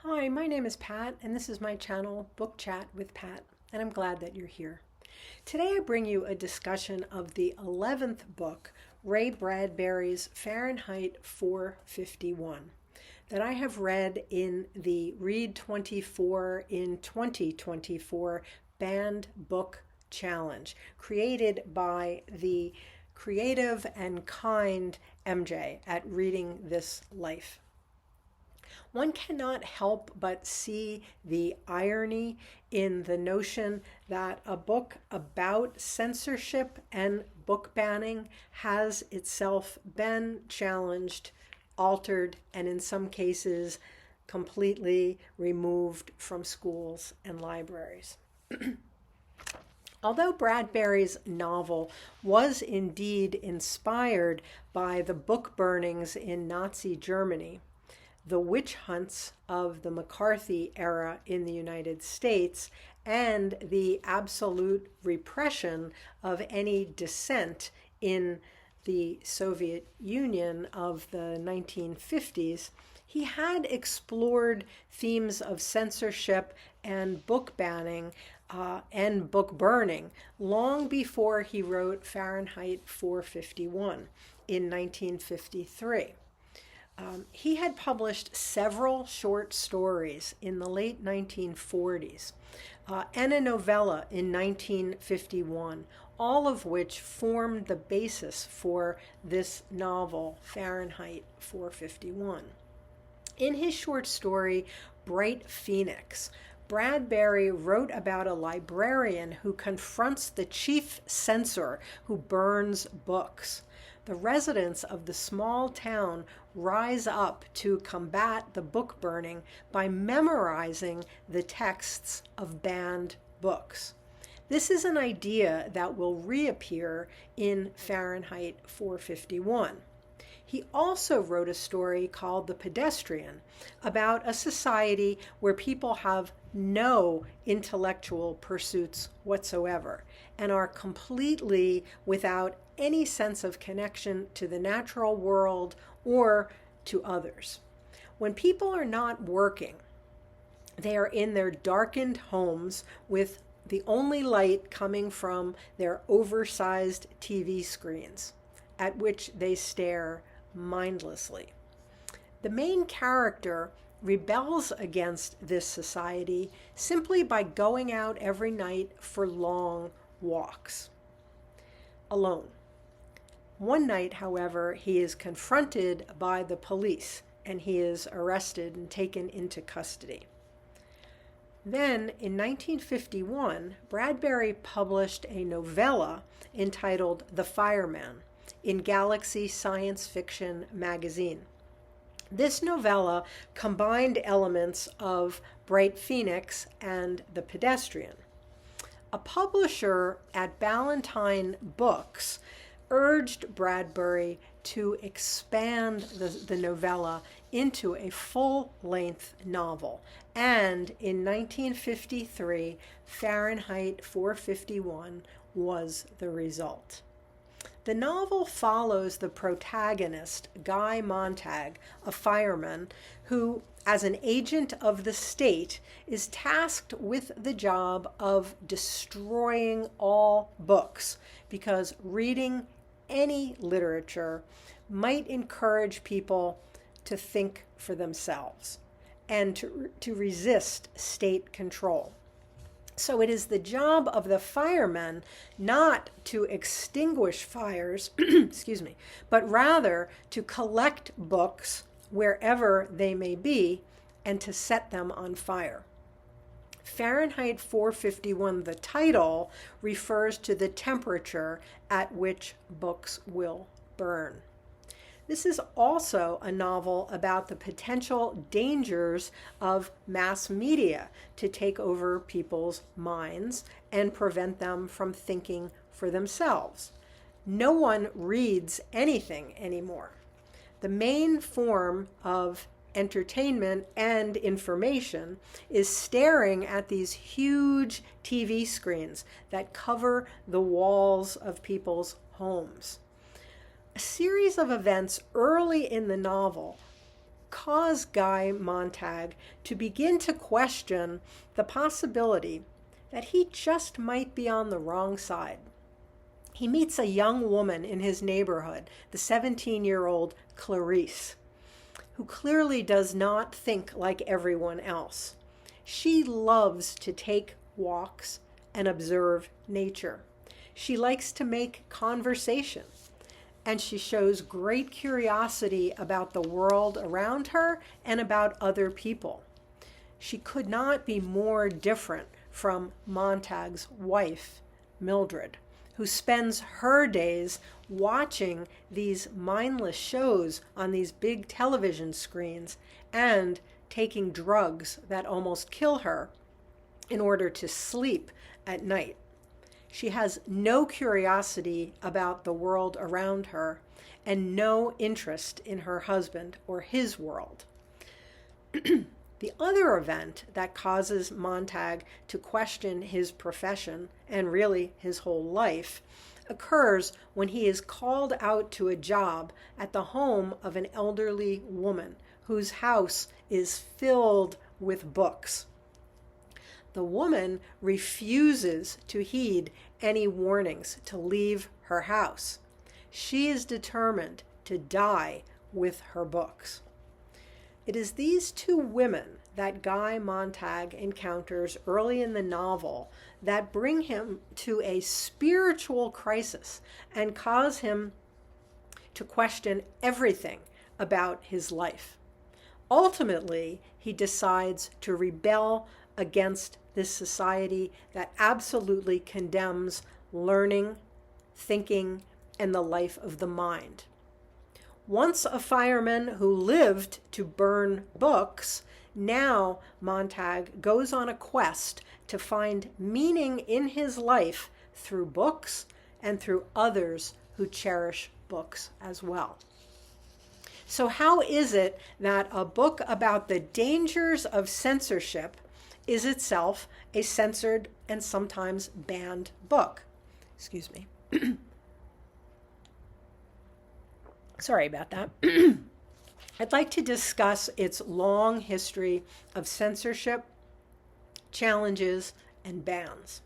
Hi, my name is Pat, and this is my channel, Book Chat with Pat, and I'm glad that you're here. Today I bring you a discussion of the 11th book, Ray Bradbury's Fahrenheit 451, that I have read in the Read 24 in 2024 Banned Book Challenge, created by the creative and kind MJ at Reading This Life. One cannot help but see the irony in the notion that a book about censorship and book banning has itself been challenged, altered, and in some cases completely removed from schools and libraries. Although Bradbury's novel was indeed inspired by the book burnings in Nazi Germany, the witch hunts of the McCarthy era in the United States, and the absolute repression of any dissent in the Soviet Union of the 1950s, he had explored themes of censorship and book banning and book burning long before he wrote Fahrenheit 451 in 1953. He had published several short stories in the late 1940s and a novella in 1951, all of which formed the basis for this novel, Fahrenheit 451. In his short story, Bright Phoenix, Bradbury wrote about a librarian who confronts the chief censor who burns books. The residents of the small town rise up to combat the book burning by memorizing the texts of banned books. This is an idea that will reappear in Fahrenheit 451. He also wrote a story called The Pedestrian about a society where people have no intellectual pursuits whatsoever and are completely without any sense of connection to the natural world or to others. When people are not working, they are in their darkened homes with the only light coming from their oversized TV screens, at which they stare mindlessly. The main character rebels against this society simply by going out every night for long walks, alone. One night, however, he is confronted by the police and he is arrested and taken into custody. Then, in 1951, Bradbury published a novella entitled The Fireman in Galaxy Science Fiction magazine. This novella combined elements of Bright Phoenix and The Pedestrian. A publisher at Ballantine Books urged Bradbury to expand the novella into a full-length novel, and in 1953, Fahrenheit 451 was the result. The novel follows the protagonist, Guy Montag, a fireman who, as an agent of the state, is tasked with the job of destroying all books because reading any literature might encourage people to think for themselves and to resist state control. So it is the job of the firemen not to extinguish fires, excuse me, but rather to collect books wherever they may be and to set them on fire. Fahrenheit 451, the title, refers to the temperature at which books will burn. This is also a novel about the potential dangers of mass media to take over people's minds and prevent them from thinking for themselves. No one reads anything anymore. The main form of entertainment and information is staring at these huge TV screens that cover the walls of people's homes. A series of events early in the novel cause Guy Montag to begin to question the possibility that he just might be on the wrong side. He meets a young woman in his neighborhood, the 17-year-old Clarice, who clearly does not think like everyone else. She loves to take walks and observe nature. She likes to make conversation, and she shows great curiosity about the world around her and about other people. She could not be more different from Montag's wife, Mildred, who spends her days watching these mindless shows on these big television screens and taking drugs that almost kill her in order to sleep at night. She has no curiosity about the world around her and no interest in her husband or his world. The other event that causes Montag to question his profession and really his whole life occurs when he is called out to a job at the home of an elderly woman whose house is filled with books. The woman refuses to heed any warnings to leave her house. She is determined to die with her books. It is these two women that Guy Montag encounters early in the novel that bring him to a spiritual crisis and cause him to question everything about his life. Ultimately, he decides to rebel against this society that absolutely condemns learning, thinking, and the life of the mind. Once a fireman who lived to burn books, now Montag goes on a quest to find meaning in his life through books and through others who cherish books as well. So how is it that a book about the dangers of censorship is itself a censored and sometimes banned book? Excuse me. Sorry about that. I'd like to discuss its long history of censorship, challenges, and bans.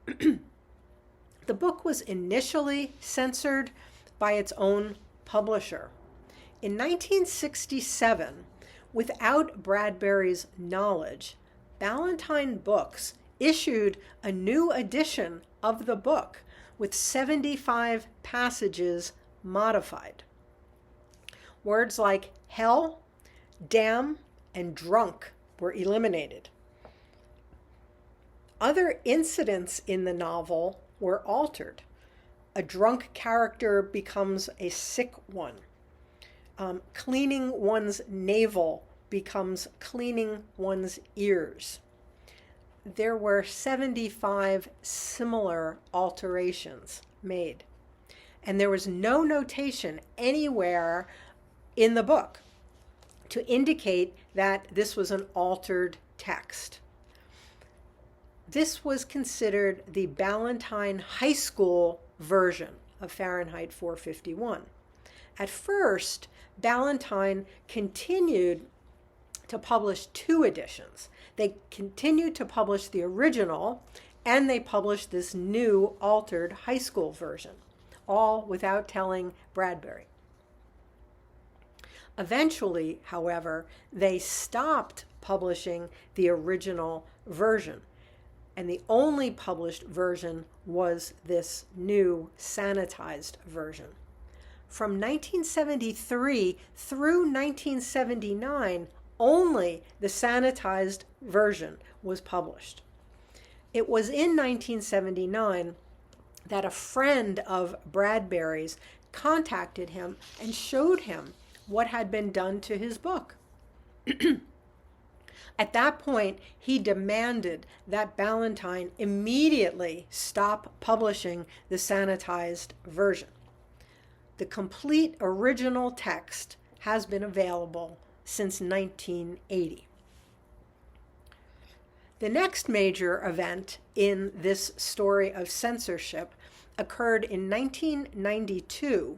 The book was initially censored by its own publisher. In 1967, without Bradbury's knowledge, Ballantine Books issued a new edition of the book with 75 passages modified. Words like hell, damn, and drunk were eliminated. Other incidents in the novel were altered. A drunk character becomes a sick one. Cleaning one's navel becomes cleaning one's ears. There were 75 similar alterations made. And there was no notation anywhere in the book to indicate that this was an altered text. This was considered the Ballantine High School version of Fahrenheit 451. At first, Ballantine continued to publish two editions. They continued to publish the original, and they published this new altered high school version, all without telling Bradbury. Eventually, however, they stopped publishing the original version, and the only published version was this new sanitized version. From 1973 through 1979, only the sanitized version was published. It was in 1979 that a friend of Bradbury's contacted him and showed him what had been done to his book. At that point, he demanded that Ballantine immediately stop publishing the sanitized version. The complete original text has been available since 1980. The next major event in this story of censorship occurred in 1992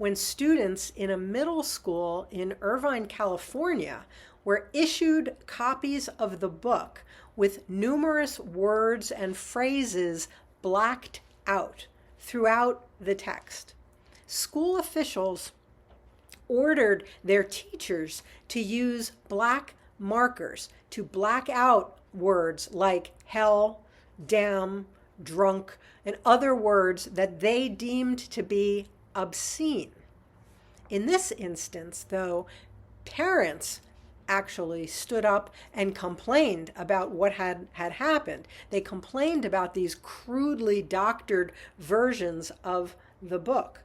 when students in a middle school in Irvine, California, were issued copies of the book with numerous words and phrases blacked out throughout the text. School officials ordered their teachers to use black markers to black out words like hell, damn, drunk, and other words that they deemed to be obscene. In this instance, though, parents actually stood up and complained about what had happened. They complained about these crudely doctored versions of the book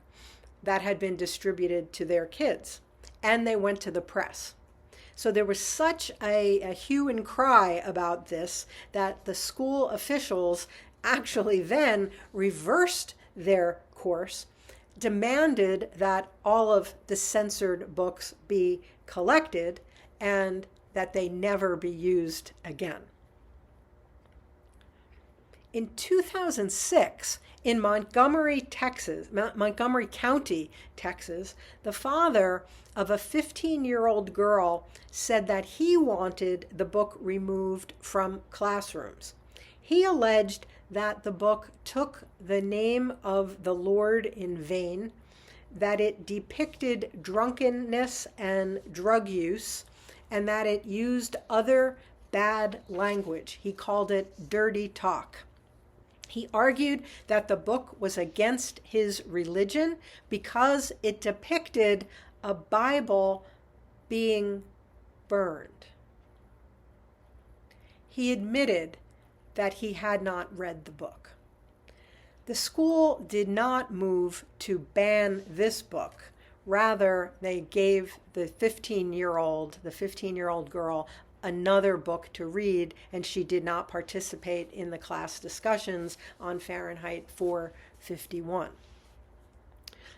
that had been distributed to their kids, and they went to the press. So there was such a hue and cry about this that the school officials actually then reversed their course, demanded that all of the censored books be collected, and that they never be used again. In 2006, in Montgomery County, Texas, the father of a 15-year-old girl said that he wanted the book removed from classrooms. He alleged that the book took the name of the Lord in vain, that it depicted drunkenness and drug use, and that it used other bad language. He called it dirty talk. He argued that the book was against his religion because it depicted a Bible being burned. He admitted that he had not read the book. The school did not move to ban this book. Rather, they gave the 15-year-old girl another book to read, and she did not participate in the class discussions on Fahrenheit 451.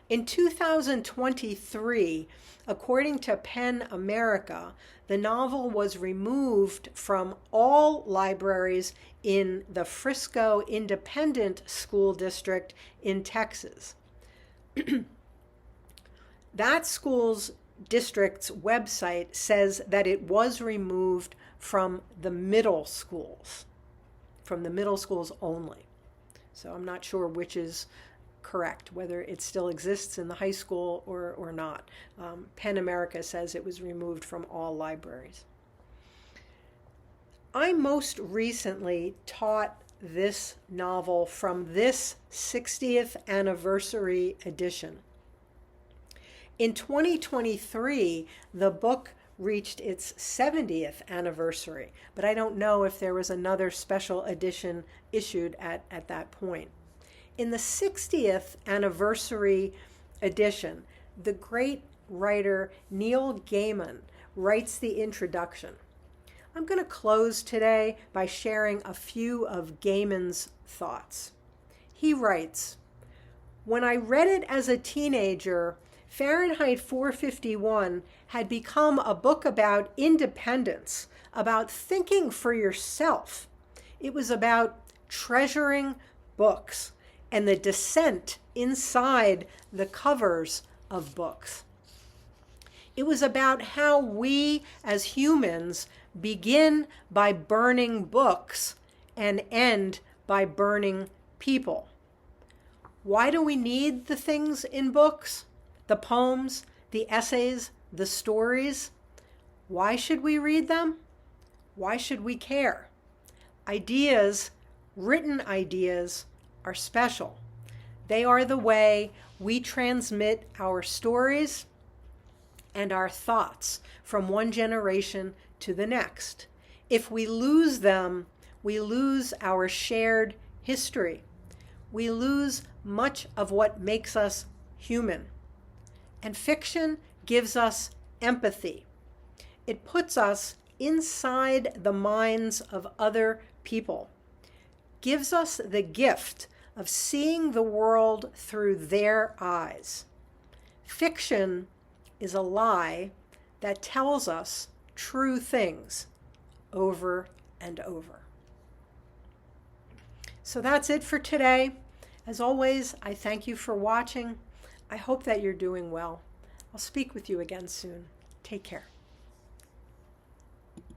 In 2023, according to PEN America, the novel was removed from all libraries in the Frisco Independent School District in Texas. That school's district's website says that it was removed from the middle schools only. So I'm not sure which is correct, whether it still exists in the high school or not. PEN America says it was removed from all libraries. I most recently taught this novel from this 60th anniversary edition. In 2023, the book reached its 70th anniversary, but I don't know if there was another special edition issued at that point. In the 60th anniversary edition, the great writer Neil Gaiman writes the introduction. I'm going to close today by sharing a few of Gaiman's thoughts. He writes, "When I read it as a teenager, Fahrenheit 451 had become a book about independence, about thinking for yourself. It was about treasuring books and the dissent inside the covers of books. It was about how we as humans begin by burning books and end by burning people. Why do we need the things in books? The poems, the essays, the stories? Why should we read them? Why should we care? Ideas, written ideas, are special. They are the way we transmit our stories and our thoughts from one generation to the next. If we lose them, we lose our shared history. We lose much of what makes us human. And fiction gives us empathy. It puts us inside the minds of other people, gives us the gift of seeing the world through their eyes. Fiction is a lie that tells us true things over and over." So that's it for today. As always, I thank you for watching. I hope that you're doing well. I'll speak with you again soon. Take care.